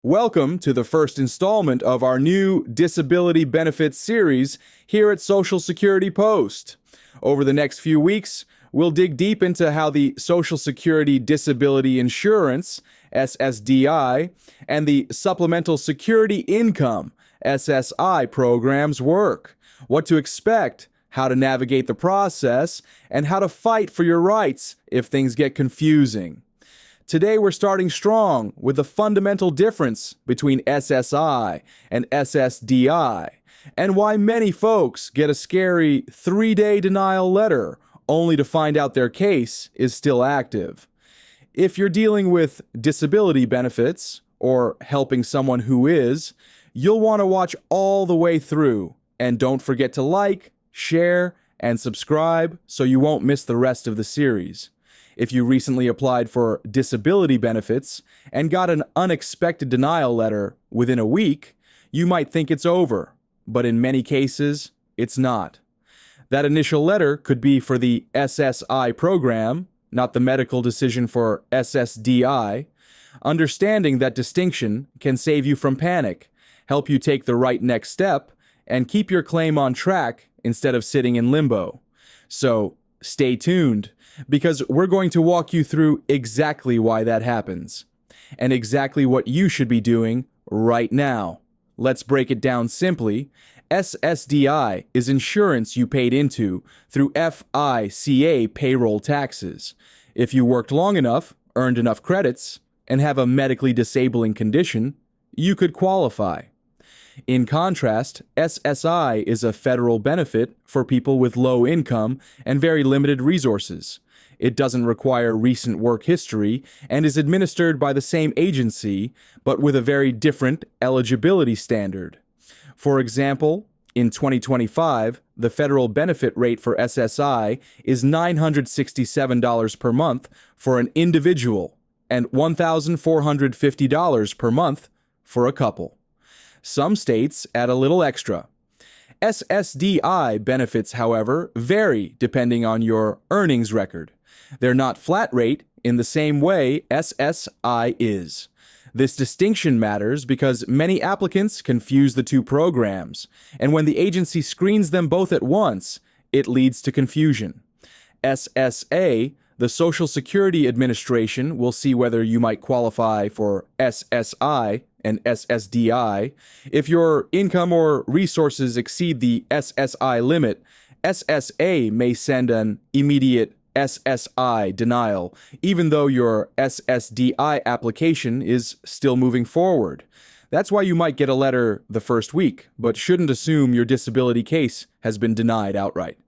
Welcome to the first installment of our new disability benefits series here at Social Security Post. Over the next few weeks, we'll dig deep into how the Social Security Disability Insurance, SSDI, and the Supplemental Security Income, SSI programs work, what to expect, how to navigate the process, and how to fight for your rights if things get confusing. Today we're starting strong with the fundamental difference between SSI and SSDI, and why many folks get a scary 3-day denial letter only to find out their case is still active. If you're dealing with disability benefits or helping someone who is, you'll want to watch all the way through, and don't forget to like, share, and subscribe so you won't miss the rest of the series. If you recently applied for disability benefits and got an unexpected denial letter within a week, you might think it's over, but in many cases, it's not. That initial letter could be for the SSI program, not the medical decision for SSDI. Understanding that distinction can save you from panic, help you take the right next step, and keep your claim on track instead of sitting in limbo. So, stay tuned, because we're going to walk you through exactly why that happens, and exactly what you should be doing right now. Let's break it down simply. SSDI is insurance you paid into through FICA payroll taxes. If you worked long enough, earned enough credits, and have a medically disabling condition, you could qualify. In contrast, SSI is a federal benefit for people with low income and very limited resources. It doesn't require recent work history and is administered by the same agency, but with a very different eligibility standard. For example, in 2025, the federal benefit rate for SSI is $967 per month for an individual and $1,450 per month for a couple. Some states add a little extra. SSDI benefits, however, vary depending on your earnings record. They're not flat rate in the same way SSI is. This distinction matters because many applicants confuse the two programs, and when the agency screens them both at once, it leads to confusion. SSA, the Social Security Administration, will see whether you might qualify for SSI and SSDI. If your income or resources exceed the SSI limit, SSA may send an immediate SSI denial, even though your SSDI application is still moving forward. That's why you might get a letter the first week, but shouldn't assume your disability case has been denied outright.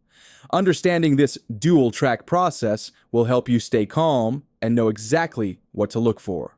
Understanding this dual-track process will help you stay calm and know exactly what to look for.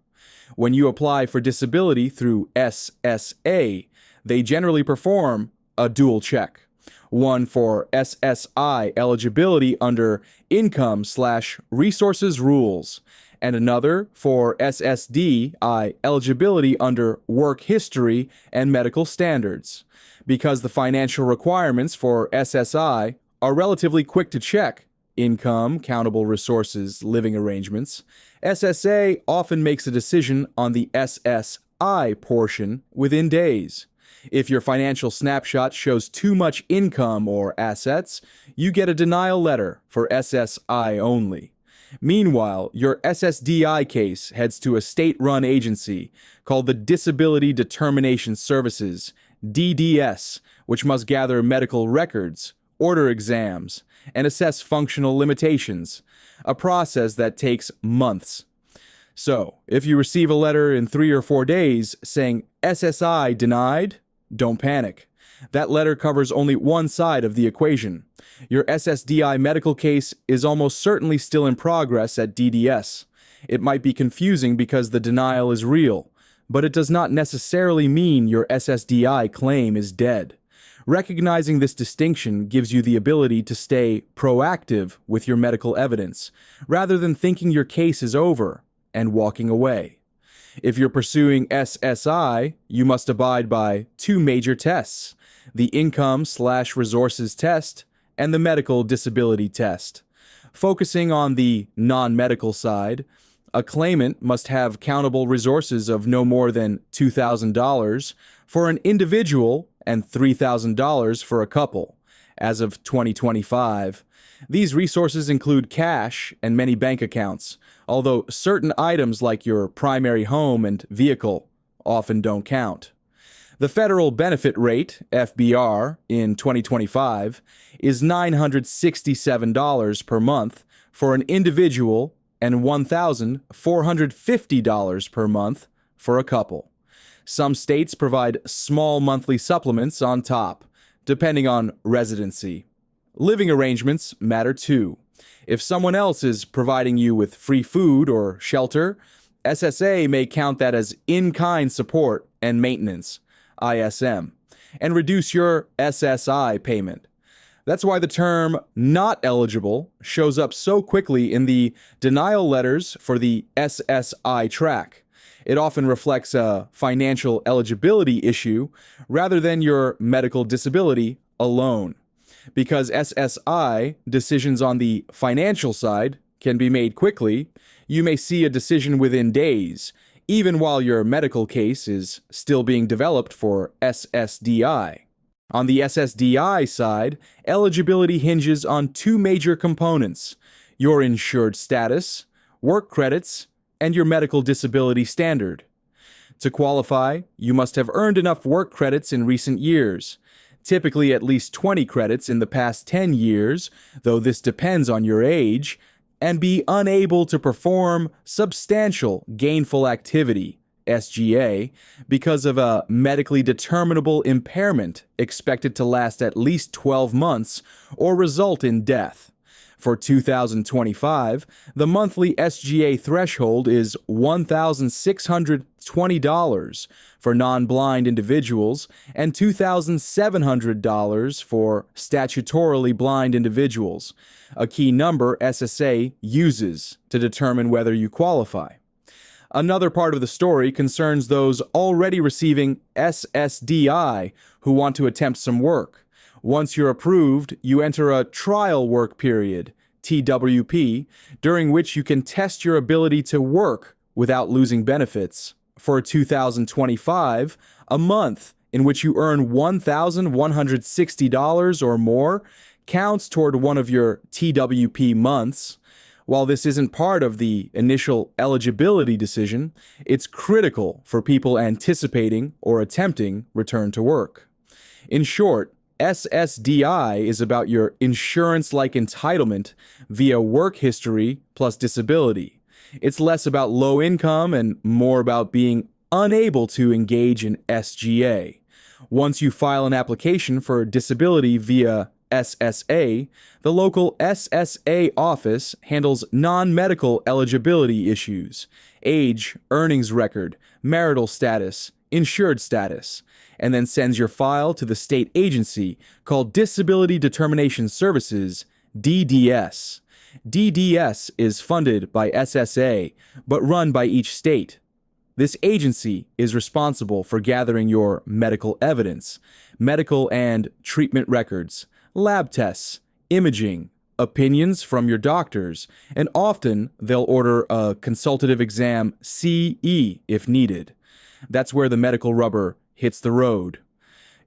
When you apply for disability through SSA, they generally perform a dual check. One for SSI eligibility under income/resources rules, and another for SSDI eligibility under work history and medical standards. Because the financial requirements for SSI are relatively quick to check, income, countable resources, living arrangements, SSA often makes a decision on the SSI portion within days. If your financial snapshot shows too much income or assets, you get a denial letter for SSI only. Meanwhile, your SSDI case heads to a state-run agency called the Disability Determination Services, DDS, which must gather medical records, order exams, and assess functional limitations, a process that takes months. So, if you receive a letter in 3 or 4 days saying SSI denied, don't panic. That letter covers only one side of the equation. Your SSDI medical case is almost certainly still in progress at DDS. It might be confusing because the denial is real, but it does not necessarily mean your SSDI claim is dead. Recognizing this distinction gives you the ability to stay proactive with your medical evidence, rather than thinking your case is over and walking away. If you're pursuing SSI, you must abide by 2 major tests, the income/resources test and the medical disability test. Focusing on the non-medical side, A claimant must have countable resources of no more than $2,000 for an individual and $3,000 for a couple. As of 2025, these resources include cash and many bank accounts, although certain items like your primary home and vehicle often don't count. The federal benefit rate, FBR, in 2025 is $967 per month for an individual and $1,450 per month for a couple. Some states provide small monthly supplements on top, depending on residency. Living arrangements matter too. If someone else is providing you with free food or shelter, SSA may count that as in-kind support and maintenance, ISM, and reduce your SSI payment. That's why the term not eligible shows up so quickly in the denial letters for the SSI track. It often reflects a financial eligibility issue rather than your medical disability alone. Because SSI decisions on the financial side can be made quickly, you may see a decision within days, even while your medical case is still being developed for SSDI. On the SSDI side, eligibility hinges on two major components: your insured status, work credits, and your medical disability standard. To qualify, you must have earned enough work credits in recent years, typically at least 20 credits in the past 10 years, though this depends on your age, and be unable to perform substantial gainful activity, SGA, because of a medically determinable impairment expected to last at least 12 months or result in death. For 2025, the monthly SGA threshold is $1,620 for non-blind individuals and $2,700 for statutorily blind individuals, a key number SSA uses to determine whether you qualify. Another part of the story concerns those already receiving SSDI who want to attempt some work. Once you're approved, you enter a trial work period, TWP, during which you can test your ability to work without losing benefits. For 2025, a month in which you earn $1,160 or more counts toward one of your TWP months. While this isn't part of the initial eligibility decision, it's critical for people anticipating or attempting return to work. In short, SSDI is about your insurance-like entitlement via work history plus disability. It's less about low income and more about being unable to engage in SGA. Once you file an application for disability via SSA, the local SSA office handles non-medical eligibility issues: age, earnings record, marital status, insured status, and then sends your file to the state agency called Disability Determination Services, DDS. DDS is funded by SSA, but run by each state. This agency is responsible for gathering your medical evidence, medical and treatment records, lab tests, imaging, opinions from your doctors, and often they'll order a consultative exam CE if needed. That's where the medical rubber hits the road.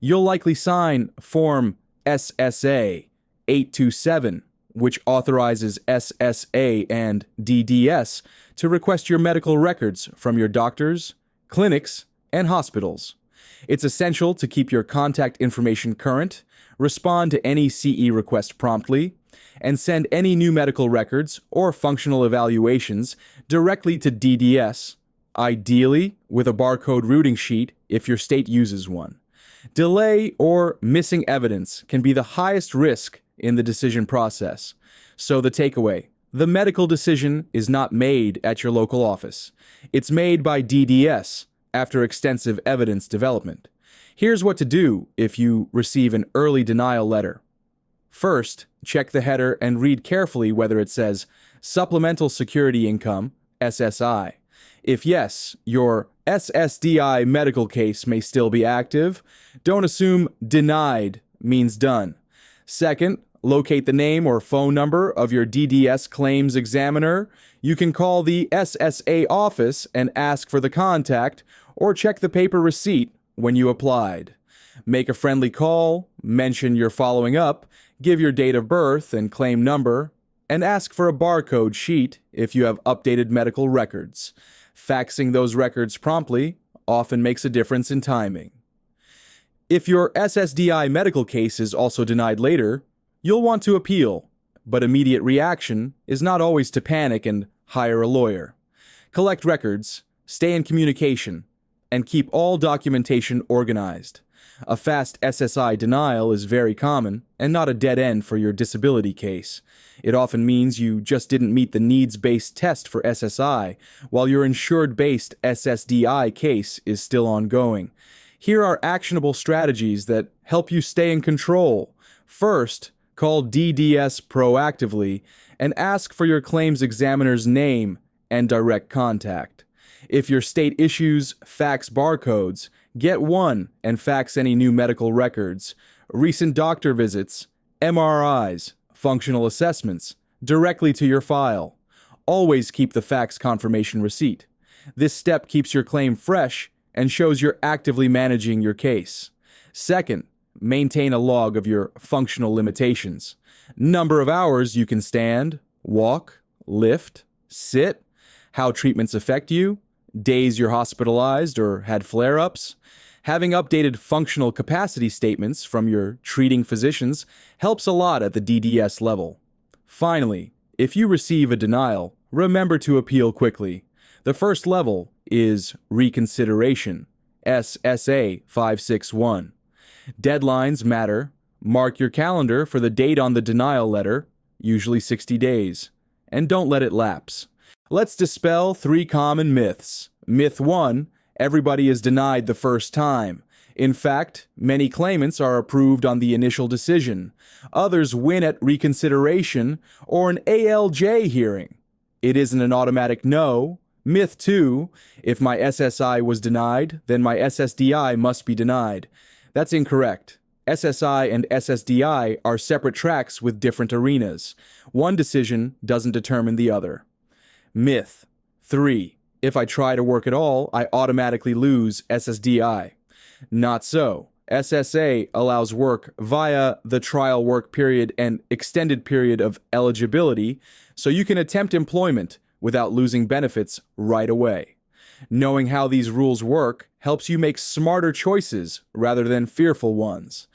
You'll likely sign Form SSA 827, which authorizes SSA and DDS to request your medical records from your doctors, clinics, and hospitals. It's essential to keep your contact information current, respond to any CE request promptly, and send any new medical records or functional evaluations directly to DDS, ideally with a barcode routing sheet if your state uses one. Delay or missing evidence can be the highest risk in the decision process. So the takeaway: the medical decision is not made at your local office. It's made by DDS after extensive evidence development. Here's what to do if you receive an early denial letter. First, check the header and read carefully whether it says Supplemental Security Income, SSI. If yes, your SSDI medical case may still be active. Don't assume denied means done. Second, locate the name or phone number of your DDS claims examiner. You can call the SSA office and ask for the contact, or check the paper receipt when you applied. Make a friendly call, mention you're following up, give your date of birth and claim number, and ask for a barcode sheet if you have updated medical records. Faxing those records promptly often makes a difference in timing. If your SSDI medical case is also denied later, you'll want to appeal, but immediate reaction is not always to panic and hire a lawyer. Collect records, stay in communication, and keep all documentation organized. A fast SSI denial is very common and not a dead end for your disability case. It often means you just didn't meet the needs-based test for SSI, while your insured-based SSDI case is still ongoing. Here are actionable strategies that help you stay in control. First, call DDS proactively and ask for your claims examiner's name and direct contact. If your state issues fax barcodes, get one and fax any new medical records, recent doctor visits, MRIs, functional assessments, directly to your file. Always keep the fax confirmation receipt. This step keeps your claim fresh and shows you're actively managing your case. Second, maintain a log of your functional limitations. Number of hours you can stand, walk, lift, sit, how treatments affect you, days you're hospitalized or had flare-ups. Having updated functional capacity statements from your treating physicians helps a lot at the DDS level. Finally, if you receive a denial, remember to appeal quickly. The first level is reconsideration, SSA 561. Deadlines matter. Mark your calendar for the date on the denial letter, usually 60 days, and don't let it lapse. Let's dispel 3 common myths. Myth 1, everybody is denied the first time. In fact, many claimants are approved on the initial decision. Others win at reconsideration or an ALJ hearing. It isn't an automatic no. Myth 2, if my SSI was denied, then my SSDI must be denied. That's incorrect. SSI and SSDI are separate tracks with different arenas. One decision doesn't determine the other. Myth 3. If I try to work at all, I automatically lose SSDI. Not so. SSA allows work via the trial work period and extended period of eligibility, so you can attempt employment without losing benefits right away. Knowing how these rules work helps you make smarter choices rather than fearful ones.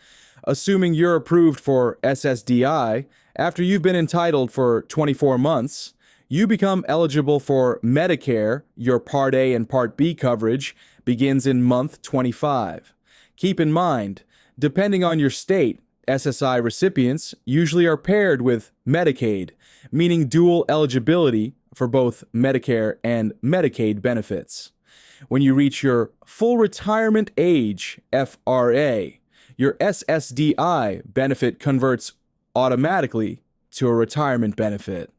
Assuming you're approved for SSDI, after you've been entitled for 24 months, you become eligible for Medicare. Your Part A and Part B coverage begins in month 25. Keep in mind, depending on your state, SSI recipients usually are paired with Medicaid, meaning dual eligibility for both Medicare and Medicaid benefits. When you reach your full retirement age, FRA, your SSDI benefit converts automatically to a retirement benefit.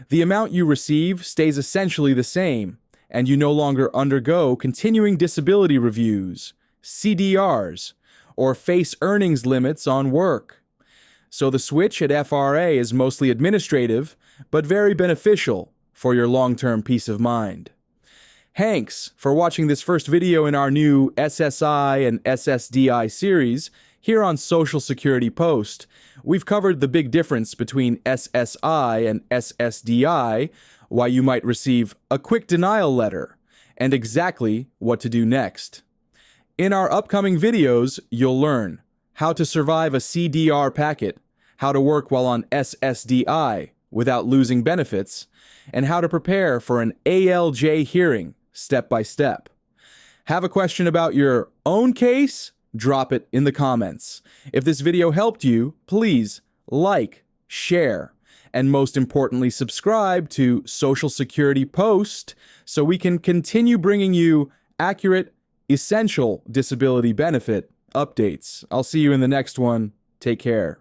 The amount you receive stays essentially the same, and you no longer undergo continuing disability reviews, CDRs, or face earnings limits on work. So the switch at FRA is mostly administrative, but very beneficial for your long-term peace of mind. Thanks for watching this first video in our new SSI and SSDI series here on Social Security Post. We've covered the big difference between SSI and SSDI, why you might receive a quick denial letter, and exactly what to do next. In our upcoming videos, you'll learn how to survive a CDR packet, how to work while on SSDI without losing benefits, and how to prepare for an ALJ hearing step by step. Have a question about your own case? Drop it in the comments. If this video helped you, please like, share, and most importantly, subscribe to Social Security Post so we can continue bringing you accurate, essential disability benefit updates. I'll see you in the next one. Take care.